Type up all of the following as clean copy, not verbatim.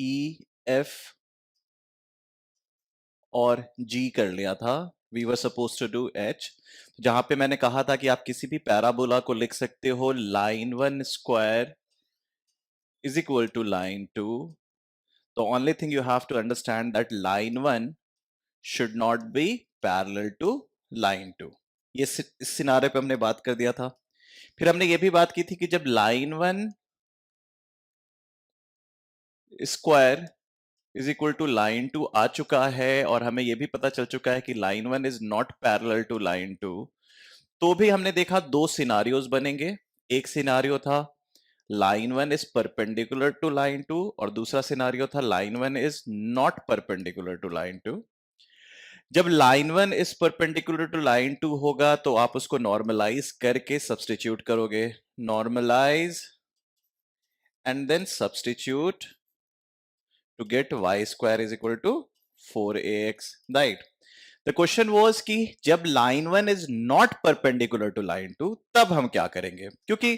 E F और जी कर लिया था, we were suppose to do H. जहां पे मैंने कहा था कि आप किसी भी पैराबोला को लिख सकते हो line 1 square is equal to line 2। तो only thing you have to understand that line 1 should not be parallel to line 2। ये इस सिनारे पे हमने बात कर दिया था। फिर हमने ये भी बात की थी कि जब line 1 square is equal to line 2 आ चुका है और हमें यह भी पता चल चुका है कि line 1 is not parallel to line 2, तो भी हमने देखा दो सिनारियोज बनेंगे। एक सिनारियो था line 1 is perpendicular to line 2 और दूसरा सिनारियो था line 1 is not perpendicular to line 2। जब line 1 is perpendicular to line 2 होगा तो आप उसको नॉर्मलाइज करके सब्सटीट्यूट करोगे, normalize and then substitute to get y square is equal to 4ax, right? The question was कि जब line 1 is not perpendicular to line 2 तब हम क्या करेंगे, क्योंकि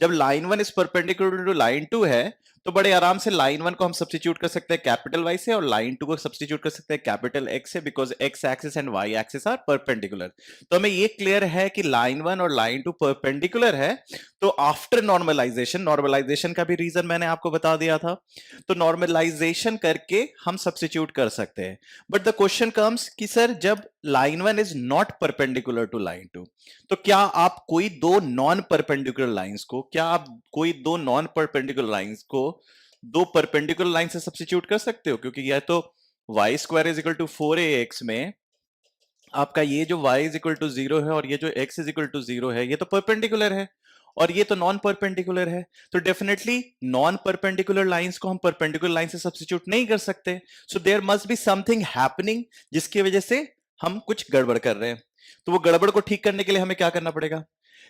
जब line 1 is perpendicular to line 2 है तो बड़े आराम से line 1 को हम सब्स्टिट्यूट कर सकते हैं कैपिटल Y से और line 2 को सब्स्टिट्यूट कर सकते हैं कैपिटल X से, because X axis and Y axis are perpendicular. तो हमें ये क्लियर है कि line 1 और line 2 परपेंडिकुलर है। तो आफ्टर नॉर्मलाइजेशन, नॉर्मलाइजेशन का भी रीजन मैंने आपको बता दिया था, तो नॉर्मलाइजेशन करके हम सब्स्टिट्यूट कर सकते हैं। बट द क्वेश्चन कम्स कि सर जब line 1 is not perpendicular to line 2 तो क्या आप कोई दो नॉन परपेंडिकुलर लाइंस को, क्या आप कोई दो नॉन परपेंडिकुलर लाइंस को दो परपेंडिकुलर लाइन से सब्स्टिट्यूट कर सकते हो? क्योंकि यह तो Y square is equal to 4ax में आपका ये जो y इज इक्वल टू 0 है और ये जो x इज इक्वल टू 0 है ये तो परपेंडिकुलर है और ये तो नॉन परपेंडिकुलर है। तो डेफिनेटली नॉन परपेंडिकुलर लाइंस को हम परपेंडिकुलर लाइन से सब्स्टिट्यूट नहीं कर सकते। So there must be something happening जिसकी वजह से हम कुछ गड़बड़ कर रहे हैं। तो वो गड़बड़ को ठीक करने के लिए हमें क्या करना पड़ेगा?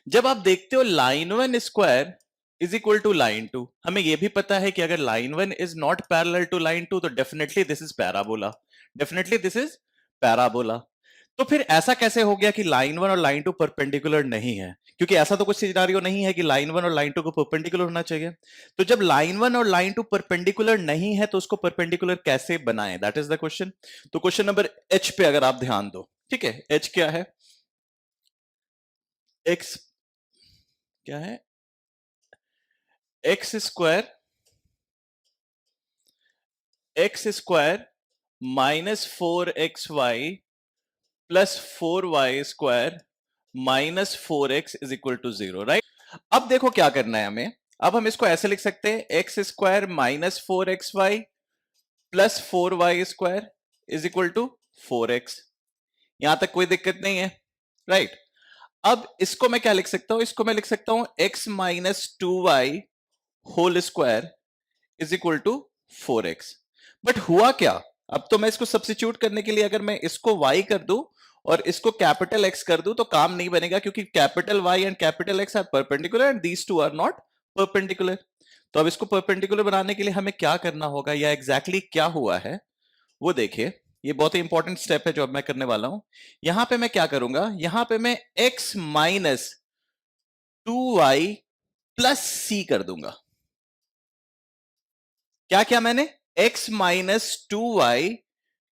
जब आप देखते हो line 1 square is equal to line 2, हमें यह भी पता है कि अगर line 1 is not parallel to line 2 तो definitely this is parabola, definitely this is parabola. तो फिर ऐसा कैसे हो गया कि लाइन 1 और लाइन 2 परपेंडिकुलर नहीं है? क्योंकि ऐसा तो कुछ सिनेरियो नहीं है कि लाइन 1 और लाइन 2 को परपेंडिकुलर होना चाहिए। तो जब लाइन 1 और लाइन 2 परपेंडिकुलर नहीं है तो उसको परपेंडिकुलर कैसे बनाएं, दैट इज द क्वेश्चन। तो क्वेश्चन नंबर एच पे अगर आप ध्यान दो, ठीक है, एच क्या है? एक्स क्या है? X square minus 4xy plus 4y square minus 4x is equal to 0, right? अब देखो क्या करना है हमें। अब हम इसको ऐसे लिख सकते हैं X square minus 4xy plus 4y square is equal to 4x। यहां तक कोई दिक्कत नहीं है, राइट? अब इसको मैं क्या लिख सकता हूं? इसको मैं लिख सकता हूं x minus 2y whole square is equal to 4x। But हुआ क्या? अब तो मैं इसको सब्स्टिट्यूट करने के लिए अगर मैं इसको y कर दूं और इसको कैपिटल X कर दूं तो काम नहीं बनेगा, क्योंकि capital Y and capital X are perpendicular and these two are not perpendicular. तो अब इसको परपेंडिकुलर बनाने के लिए हमें क्या करना होगा या एग्जैक्टली क्या हुआ है वो देखिए। ये बहुत ही इंपॉर्टेंट स्टेप है जो अब मैं करने वाला हूं। यहां पे मैं क्या करूंगा, यहां पे मैं x minus 2y plus c कर दूंगा। क्या क्या मैंने? x माइनस 2y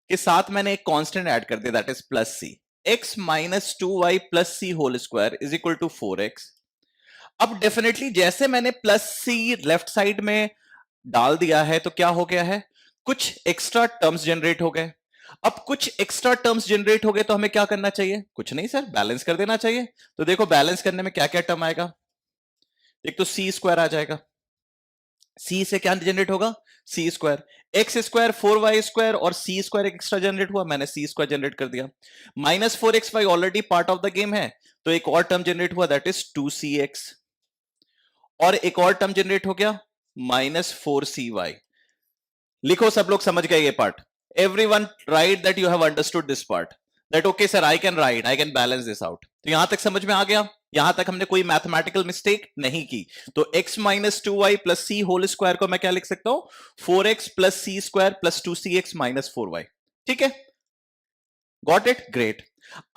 के साथ मैंने एक कांस्टेंट ऐड कर दिया, that is plus C. x minus 2y plus C whole square is equal to 4x। अब डेफिनेटली जैसे मैंने प्लस सी लेफ्ट साइड में डाल दिया है तो क्या हो गया है, कुछ एक्स्ट्रा टर्म्स जनरेट हो गए। अब कुछ एक्स्ट्रा टर्म्स जनरेट हो गए तो हमें क्या करना चाहिए? कुछ नहीं सर, बैलेंस कर देना चाहिए। तो देखो बैलेंस करने में क्या क्या टर्म आएगा। एक तो सी स्क्वायर आ जाएगा, सी से क्या जनरेट होगा? C square. X square 4y square और सी स्क्वायर एक्स्ट्रा जनरेट हुआ, मैंने सी स्क्वायर जनरेट कर दिया। Minus 4xy already part of the game है तो एक और टर्म जनरेट हुआ, दैट इज 2cx। और एक और टर्म जनरेट हो गया माइनस 4cy। लिखो सब लोग समझ गए ये part? Everyone right that you have understood this part, that okay sir I can write, I can balance this out. तो यहां तक समझ में आ गया? यहां तक हमने कोई मैथमेटिकल मिस्टेक नहीं की। तो x माइनस 2y प्लस सी होल स्क्वायर को मैं क्या लिख सकता हूं? 4x प्लस सी square plus 2cx minus 4y। ठीक है, गॉट इट? ग्रेट।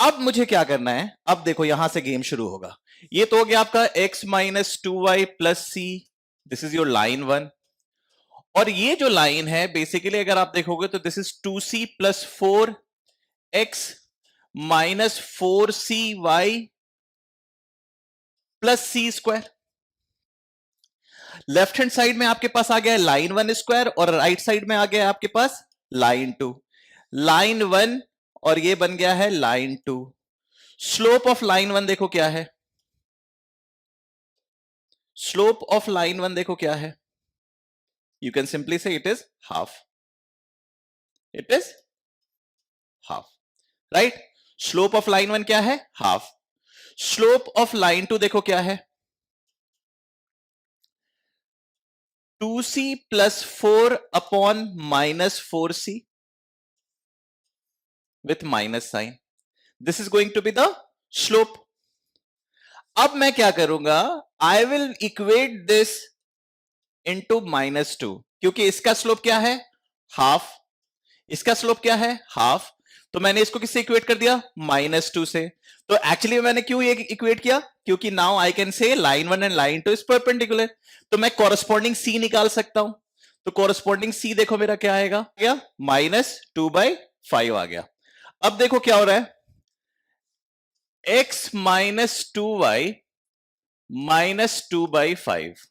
अब मुझे क्या करना है? अब देखो यहां से गेम शुरू होगा। ये तो हो गया आपका x minus 2y plus C, this is your line 1। और ये जो लाइन है बेसिकली अगर आप देखोगे तो this is 2c plus 4x minus 4cy plus C square. Left hand side में आपके पास आ गया लाइन 1 स्क्वायर और राइट साइड में आ गया आपके पास लाइन 2। लाइन 1 और ये बन गया है लाइन 2। स्लोप ऑफ लाइन 1 देखो क्या है, स्लोप ऑफ लाइन 1 देखो क्या है, यू कैन सिंपली से it is half, it is half, right. Slope of line 1 क्या है, हाफ। स्लोप ऑफ लाइन 2 देखो क्या है, 2c plus 4 upon minus 4c with minus sign. This is going to be the slope. अब मैं क्या करूंगा, I will equate this into -2 क्योंकि इसका स्लोप क्या है, हाफ, इसका स्लोप क्या है, हाफ। तो मैंने इसको किससे इक्वेट कर दिया, -2 से। तो एक्चुअली मैंने क्यों ये इक्वेट किया, क्योंकि now I can say line 1 and line 2 is perpendicular, तो मैं कॉरस्पॉन्डिंग सी निकाल सकता हूं। तो कॉरस्पॉन्डिंग सी देखो मेरा क्या आएगा, क्या -2/5 आ गया। अब देखो क्या हो रहा है, x माइनस 2y माइनस 2/5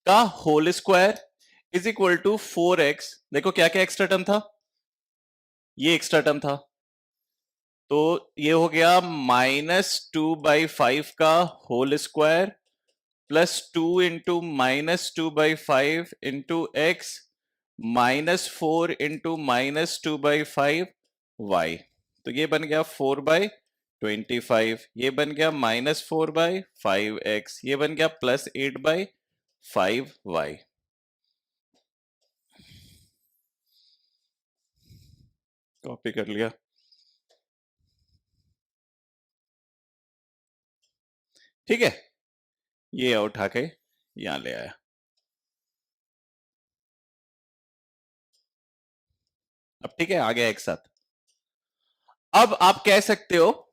का whole square is equal to 4x। देखो क्या क्या एक्स्ट्रा टर्म था, ये एक्स्ट्रा टर्म था, तो ये हो गया -2/5 का whole square plus 2 into -2/5 into X minus 4 into -2/5 y। तो ये बन गया 4/25, ये बन गया -4/5x, ये बन गया +8/5y। कॉपी कर लिया, ठीक है, ये उठा के यहां ले आया। अब ठीक है, आ गया एक साथ। अब आप कह सकते हो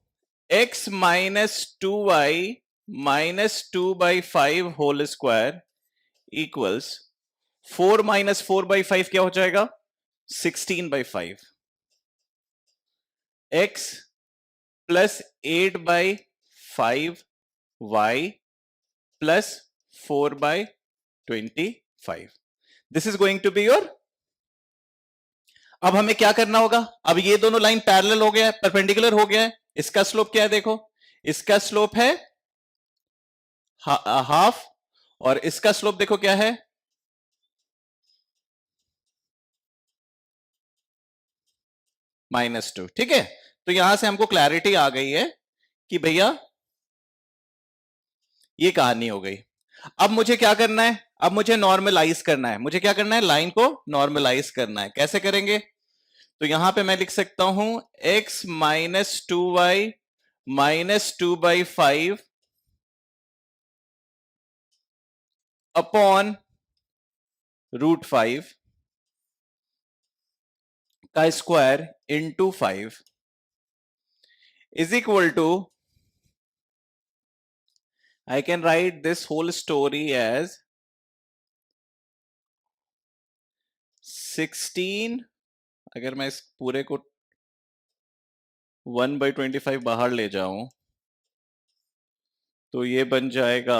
x minus 2y minus 2/5 whole square equals 4 minus 4/5 क्या हो जाएगा, 16/5। x plus 8/5y plus 4/25। This is going to be your. अब हमें क्या करना होगा, अब ये दोनों लाइन पैरेलल हो गया है, परपेंडिकुलर हो गया है। इसका स्लोप क्या है, देखो इसका स्लोप है हाफ और इसका स्लोप देखो क्या है, -2। ठीक है, तो यहां से हमको क्लैरिटी आ गई है कि भैया ये कहानी हो गई। अब मुझे क्या करना है, अब मुझे नॉर्मलाइज करना है, मुझे क्या करना है, लाइन को नॉर्मलाइज करना है। कैसे करेंगे, तो यहां पे मैं लिख सकता हूं x minus 2y minus 2/5 upon √5 का square into 5 is equal to, I can write this whole story as 16। अगर मैं इस पूरे को 1/25 बाहर ले जाऊं तो ये बन जाएगा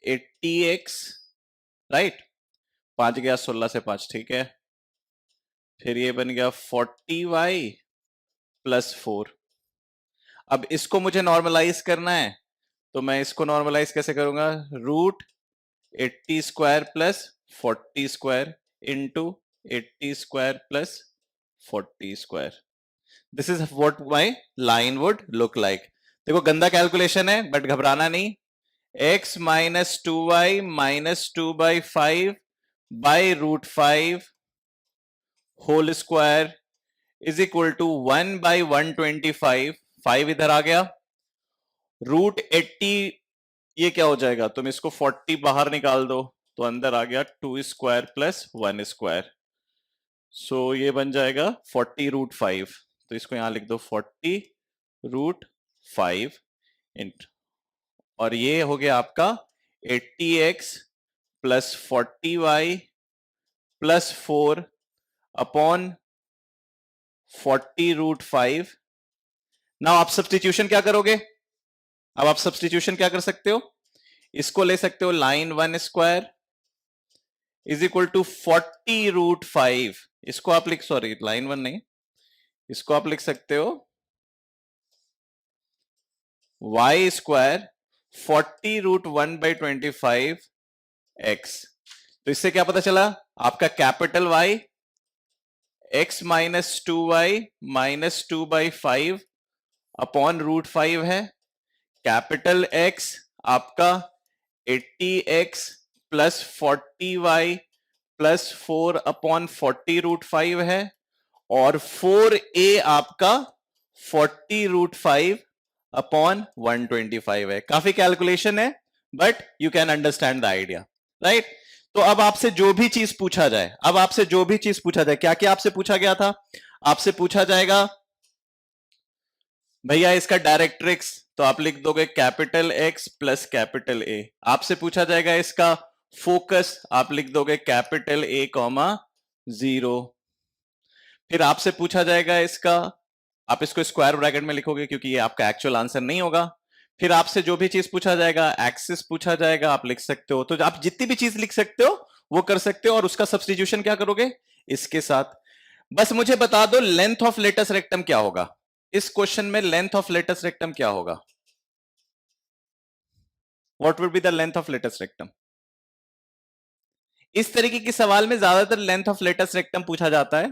80x, राइट, 5 गया 16 से 5, ठीक है। फिर ये बन गया 40y प्लस 4। अब इसको मुझे नॉर्मलाइज करना है, तो मैं इसको नॉर्मलाइज कैसे करूंगा, √80² plus 40² into 80² plus 40²। This is what my line would look like. देखो गंदा कैलकुलेशन है बट घबराना नहीं। x minus 2y minus 2/5 by √5 whole square is equal to 1/125। 5 इधर आ गया, √80 ये क्या हो जाएगा, तुम इसको 40 बाहर निकाल दो तो अंदर आ गया 2² प्लस 1²। सो ये बन जाएगा 40√5, तो इसको यहां लिख दो 40√5 इंट, और ये हो गया आपका 80x plus 40y plus 4 upon 40√5। Now आप सब्स्टिट्यूशन क्या करोगे? अब आप सब्स्टिट्यूशन क्या कर सकते हो? इसको ले सकते हो line 1 square is equal to 40√5। इसको आप लिख, सॉरी लाइन 1 नहीं, इसको आप लिख सकते हो y स्क्वायर 40√1/25 x। तो इससे क्या पता चला? आपका capital Y x minus 2y minus 2/5 upon √5 है। कैपिटल X आपका 80x plus 40y plus 4 upon 40√5 है, और 4a आपका 40√5 अपॉन 125 है। काफी कैलकुलेशन है, but you can understand the idea, right? तो अब आपसे जो भी चीज पूछा जाए, अब आपसे जो भी चीज पूछा जाए, क्या क्या आपसे पूछा गया था? आपसे पूछा जाएगा भैया इसका डायरेक्ट्रिक्स, तो आप लिख दोगे capital X plus capital A। आपसे पूछा जाएगा इसका फोकस, आप लिख दोगे कैपिटल A कॉमा 0। फिर आपसे पूछा जाएगा इसका, आप इसको स्क्वायर ब्रैकेट में लिखोगे क्योंकि ये आपका एक्चुअल आंसर नहीं होगा। फिर आपसे जो भी चीज पूछा जाएगा, एक्सिस पूछा जाएगा, आप लिख सकते हो। तो आप जितनी भी चीज लिख सकते हो वो कर सकते हो, और उसका सब्स्टिट्यूशन क्या करोगे? इसके साथ। बस मुझे बता दो लेंथ ऑफ लेटस रेक्टम क्या होगा? इस क्वेश्चन में लेंथ ऑफ लेटस रेक्टम क्या होगा? What would be the length of latus rectum? इस तरीके के सवाल में ज्यादातर लेंथ ऑफ लेटस रेक्टम पूछा जाता है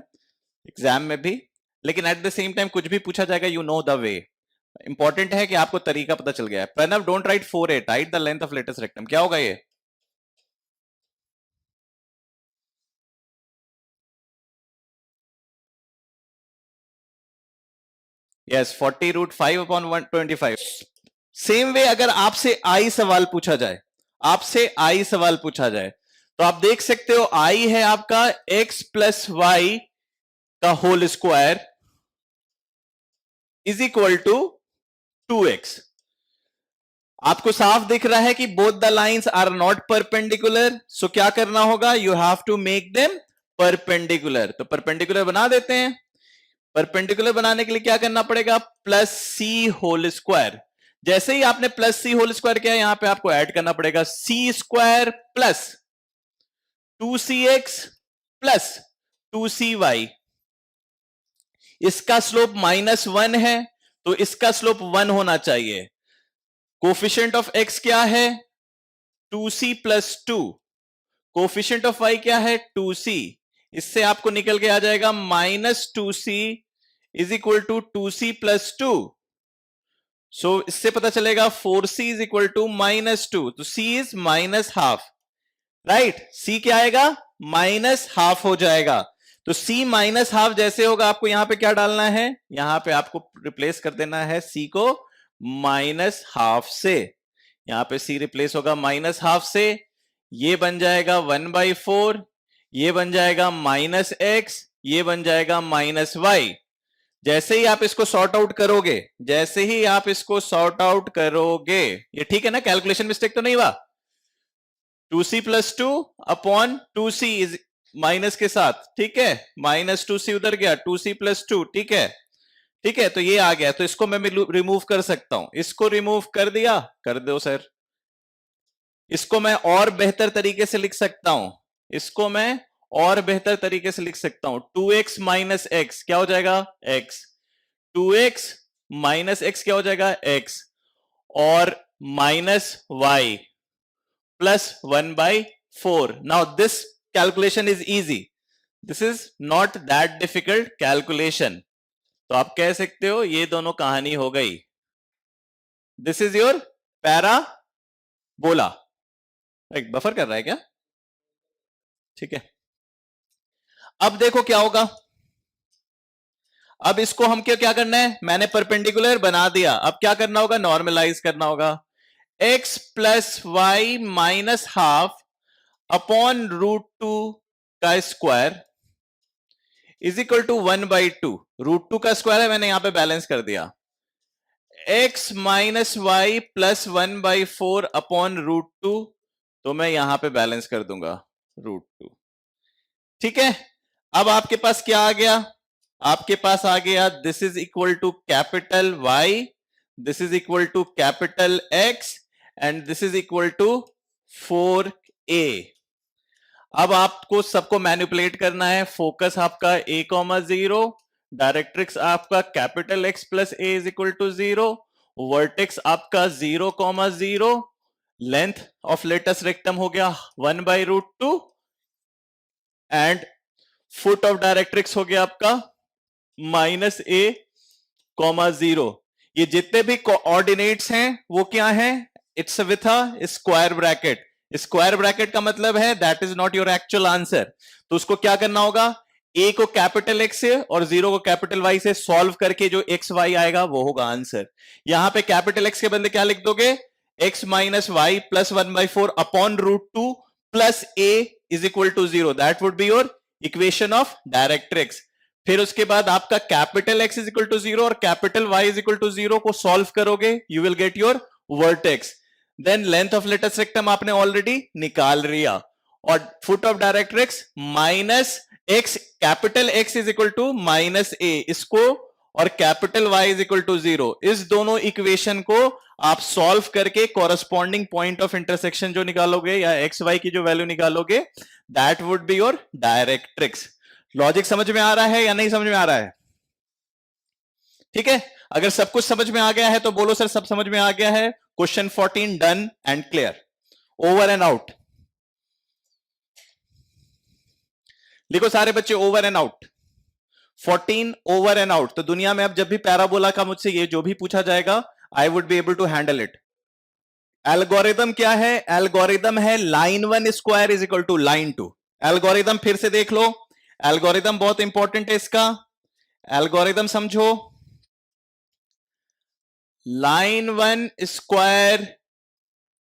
एग्जाम में भी, लेकिन एट द सेम टाइम कुछ भी पूछा जाएगा, you know the way. Important है कि आपको तरीका पता चल गया है। Pranav don't write 4a, write the length of latus rectum. क्या होगा ये? Yes 40√5 upon 125। सेम वे अगर आपसे आई सवाल पूछा जाए, आपसे आई सवाल पूछा जाए, तो आप देख सकते हो आई है आपका x प्लस वाई का whole square is equal to 2x। आपको साफ दिख रहा है कि both the lines are not perpendicular, so क्या करना होगा? You have to make them perpendicular. तो परपेंडिकुलर बना देते हैं। परपेंडिकुलर बनाने के लिए क्या करना पड़ेगा? प्लस सी होल स्क्वायर। जैसे ही आपने प्लस सी होल स्क्वायर किया, यहां पे आपको ऐड करना पड़ेगा सी square plus 2cx plus 2cy। इसका स्लोप -1 है, तो इसका स्लोप 1 होना चाहिए। कोफिशिएंट ऑफ x क्या है? 2c plus 2। Coefficient of y क्या है? 2c। इससे आपको निकल के आ जाएगा -2c is equal to 2c plus 2। So इससे पता चलेगा 4c इज इक्वल टू -2, तो c is -half, right? c क्या आएगा? -हाफ हो जाएगा। तो c -हाफ जैसे होगा, आपको यहां पे क्या डालना है? यहां पे आपको रिप्लेस कर देना है c को -हाफ से। यहां पे c रिप्लेस होगा -हाफ से, ये बन जाएगा 1/4, ये बन जाएगा -x, ये बन जाएगा -y। जैसे ही आप इसको सॉर्ट आउट करोगे, जैसे ही आप इसको सॉर्ट आउट करोगे, ये ठीक है ना? कैलकुलेशन मिस्टेक तो नहीं हुआ? 2c plus 2 upon 2c is minus के साथ, ठीक है? -2c उधर गया, 2c प्लस 2, ठीक है? ठीक है, तो ये आ गया। तो इसको मैं रिमूव कर सकता हूं। इसको रिमूव कर दिया, कर दो सर। इसको मैं और बेहतर तरीके से लिख सकता हूं, इसको मैं और बेहतर तरीके से लिख सकता हूं। 2x माइनस एक्स क्या हो जाएगा? x। 2x माइनस एक्स क्या हो जाएगा? x। और -y plus 1/4। Now this calculation is easy, this is not that difficult calculation. तो आप कह सकते हो ये दोनों कहानी हो गई। This is your parabola. एक बफर कर रहा है क्या? ठीक है, अब देखो क्या होगा। अब इसको हम क्या करना है? मैंने परपेंडिकुलर बना दिया, अब क्या करना होगा? नॉर्मलाइज करना होगा। x plus Y minus half upon √2 का स्क्वायर इज इक्वल टू 1/2। √2 का स्क्वायर है, मैंने यहां पे बैलेंस कर दिया। x minus Y plus 1/4 upon √2 तो मैं यहां पे बैलेंस कर दूंगा √2। ठीक है, अब आपके पास क्या आ गया? आपके पास आ गया this is equal to capital Y, this is equal to capital X, and this is equal to 4a। अब आपको सबको मैनिपुलेट करना है। फोकस आपका a,0, डायरेक्ट्रिक्स आपका capital X plus A is equal to 0, vertex आपका 0,0, लेंथ ऑफ लेटस रेक्टम हो गया 1/√2, एंड फुट ऑफ डायरेक्ट्रिक्स हो गया आपका -a,0। ये जितने भी कोऑर्डिनेट्स हैं वो क्या हैं? It's with a square bracket. Square bracket का मतलब है that is not your actual answer. तो उसको क्या करना होगा? a को कैपिटल x से और 0 को कैपिटल y से सॉल्व करके जो x y आएगा वो होगा आंसर। यहां पे कैपिटल x के बदले क्या लिख दोगे? x minus Y plus 1/4 upon √2 plus a is equal to 0। That would be your equation of directrix. फिर उसके बाद आपका capital x is equal to 0 और capital y is equal to 0 को सॉल्व करोगे, you will get your vertex. Then length of latus rectum आपने already निकाल लिया, और foot of directrix minus x, capital x is equal to minus a, इसको और capital y is equal to 0, इस दोनों इक्वेशन को आप सॉल्व करके कॉरस्पॉन्डिंग पॉइंट ऑफ इंटरसेक्शन जो निकालोगे या एक्स वाई की जो वैल्यू निकालोगे, that would be your directrix. Logic समझ में आ रहा है या नहीं समझ में आ रहा है? ठीक है, अगर सब कुछ समझ में आ गया है तो बोलो सर सब समझ में आ गया है। Question 14 done and clear. Over and out लिखो सारे बच्चे, over and out. 14 over and out. तो दुनिया में अब जब भी पैराबोला का मुझसे ये जो भी पूछा जाएगा, I would be able to handle it. Algorithm क्या है? एल्गोरिदम है line 1 square is equal to line 2। Algorithm फिर से देख लो, एल्गोरिदम बहुत इंपॉर्टेंट है इसका। एल्गोरिदम समझो, line 1 square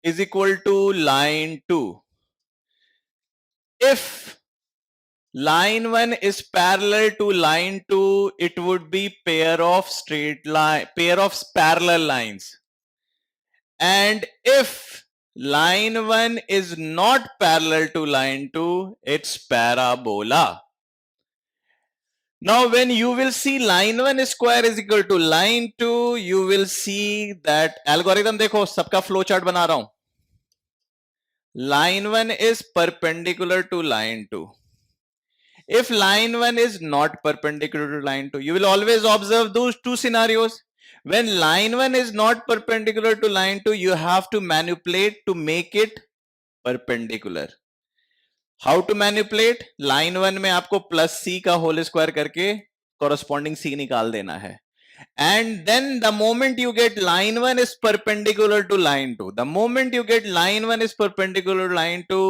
is equal to line 2 if line 1 is parallel to line 2, it would be pair of parallel lines. And if line 1 is not parallel to line 2, it's parabola. Now when you will see line 1 square is equal to line 2, you will see that algorithm देखो, सबका flow chart बना रहा हूं। Line 1 is perpendicular to line 2. If line 1 is not perpendicular to line 2, you will always observe those two scenarios. When line 1 is not perpendicular to line 2, you have to manipulate to make it perpendicular. How to manipulate? line 1 में आपको plus c का whole square करके corresponding c निकाल देना है. And then the moment you get line 1 is perpendicular to line 2, the moment you get line 1 is perpendicular to line 2,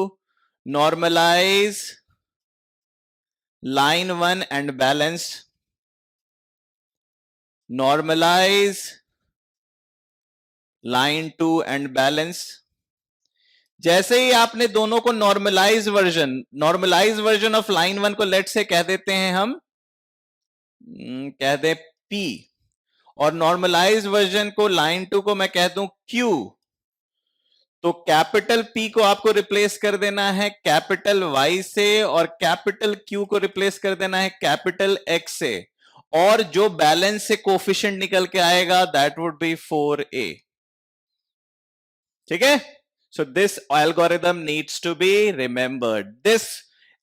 normalize line 1 and balance, normalize line 2 and balance। जैसे ही आपने दोनों को normalise version of line 1 को late से कह देते हैं हम, कह दे P, और नॉर्मलाइज वर्जन को लाइन 2 को मैं कह दूं Q। तो कैपिटल P को आपको रिप्लेस कर देना है कैपिटल Y से, और कैपिटल Q को रिप्लेस कर देना है कैपिटल X से, और जो बैलेंस से कोफिशिएंट निकल के आएगा दैट वुड बी 4a। ठीक है, so this algorithm needs to be remembered. This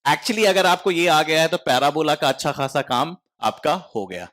actually अगर आपको ये आ गया है तो पैराबोला का अच्छा खासा काम आपका हो गया।